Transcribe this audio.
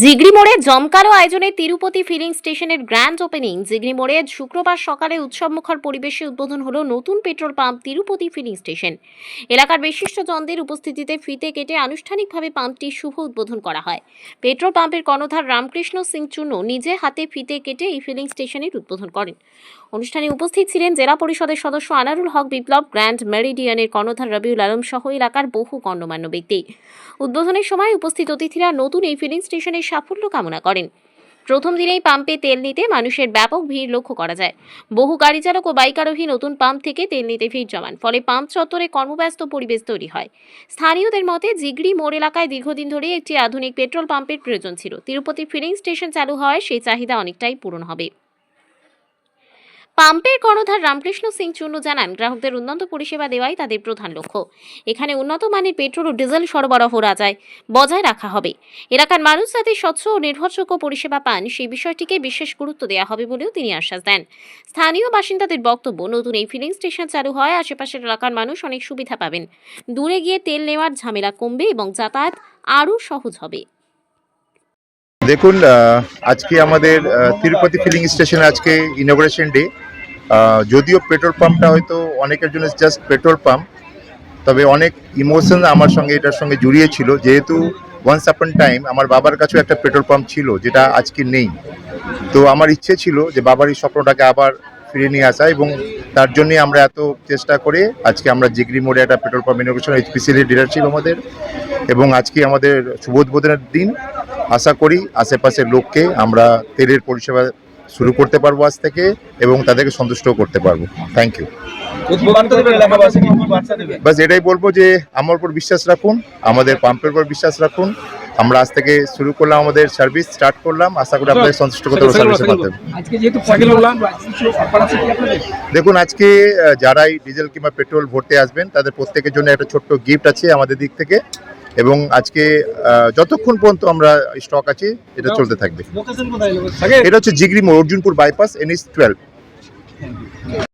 জিগরি মোড়ে জমকালো আয়োজনে তিরুপতি ফিলিং স্টেশনের গ্র্যান্ড ওপেনিং। জিগরি মোড়ে শুক্রবার সকালে উৎসবমুখর পরিবেশে উদ্বোধন হলো নতুন petrol pump Tirupati filling station. এলাকার বিশিষ্টজনদের উপস্থিতিতে ফিতে কেটে আনুষ্ঠানিকভাবে পাম্পটির শুভ উদ্বোধন করা হয়। পেট্রোল পাম্পের কর্ণধার রামকৃষ্ণ সিং চুন্নু নিজে হাতে ফিতে কেটে এই ফিলিং স্টেশনের উদ্বোধন করেন। অনুষ্ঠানে উপস্থিত ছিলেন জেলা পরিষদের সদস্য আনারুল হক বিপ্লব, গ্র্যান্ড মেরিডিয়ানের কর্ণধার রবিউল আলম সহ এলাকার বহু গণ্যমান্য ব্যক্তি। উদ্বোধনের সময় উপস্থিত অতিথিরা নতুন এই ফিলিং স্টেশনের সাফল্য কামনা করেন। প্রথম দিনেই পাম্পে তেল নিতে মানুষের ব্যাপক ভিড় লক্ষ্য করা যায়। বহু গাড়ি চালক ও বাইক আরোহী নতুন পাম্প থেকে তেল নিতে ভিড় জমান, ফলে পাম্প চত্বরে কর্মব্যস্ত পরিবেশ তৈরি হয়। স্থানীয়দের মতে জিগরি মোড় এলাকায় দীর্ঘদিন ধরে একটি আধুনিক পেট্রোল পাম্পের প্রয়োজন ছিল। তিরুপতি ফিলিং স্টেশন চালু হওয়ায় সেই চাহিদা অনেকটাই পূরণ হবে। পাম্পের কর্ণধার রামকৃষ্ণ সিং চুন্নু জানান, গ্রাহকদের উন্নত পরিষেবা দেওয়াই তাদের প্রধান লক্ষ্য। এখানে উন্নত মানের পেট্রোল ও ডিজেল সরবরাহ বজায় রাখা হবে। এলাকার মানুষ যাতে স্বচ্ছ ও নির্ভরযোগ্য পরিষেবা পান সেই বিষয়টিকে বিশেষ গুরুত্ব দেওয়া হবে বলেও তিনি আশ্বাস দেন। স্থানীয় বাসিন্দাদের বক্তব্য, নতুন এই ফিলিং স্টেশন চালু হয় আশেপাশের এলাকার মানুষ অনেক সুবিধা পাবেন। দূরে গিয়ে তেল নেওয়ার ঝামেলা কমবে এবং যাতায়াত আরও সহজ হবে। দেখুন, আজকে আমাদের তিরুপতি ফিলিং স্টেশনে আজকে ইনঅগ্রেশন ডে। যদিও পেট্রোল পাম্পটা হয়তো অনেকের জন্য জাস্ট পেট্রোল পাম্প, তবে অনেক ইমোশন আমার সঙ্গে এটার সঙ্গে জড়িয়ে ছিল। যেহেতু ওয়ান্স আপন টাইম আমার বাবার কাছেও একটা পেট্রোল পাম্প ছিল, যেটা আজকে নেই। তো আমার ইচ্ছে ছিল যে বাবার এই স্বপ্নটাকে আবার ফিরিয়ে নিয়ে আসা, এবং তার জন্যই আমরা এত চেষ্টা করে আজকে আমরা জিগরি মোড়ে একটা পেট্রোল পাম্প ইনঅগ্রেশন, এইচপিসিএল ডিলারশিপ আমাদের, এবং আজকে আমাদের শুভ উদ্বোধনের দিন। আশা করি আশেপাশের লোককে আমরা তেলের পরিষেবা শুরু করতে পারবো আজ থেকে, এবং তাদেরকে সন্তুষ্টও করতে পারবো। Thank you. বাস এটাই বলবো যে আমার উপর বিশ্বাস রাখুন, আমাদের পাম্পের উপর বিশ্বাস রাখুন। আমরা আজ থেকে শুরু করলাম, আমাদের সার্ভিস স্টার্ট করলাম। আশা করি আপনাদের সন্তুষ্ট করতে পারবো সার্ভিসের মাধ্যমে। দেখুন, আজকে যারাই ডিজেল কিংবা পেট্রোল ভরতে আসবেন তাদের প্রত্যেকের জন্য একটা ছোট্ট গিফট আছে আমাদের দিক থেকে, এবং আজকে যতক্ষণ পর্যন্ত আমরা স্টক আছে এটা চলতে থাকবে। এটা হচ্ছে জিগরি মোড়, অর্জুনপুর বাইপাস, NH 12।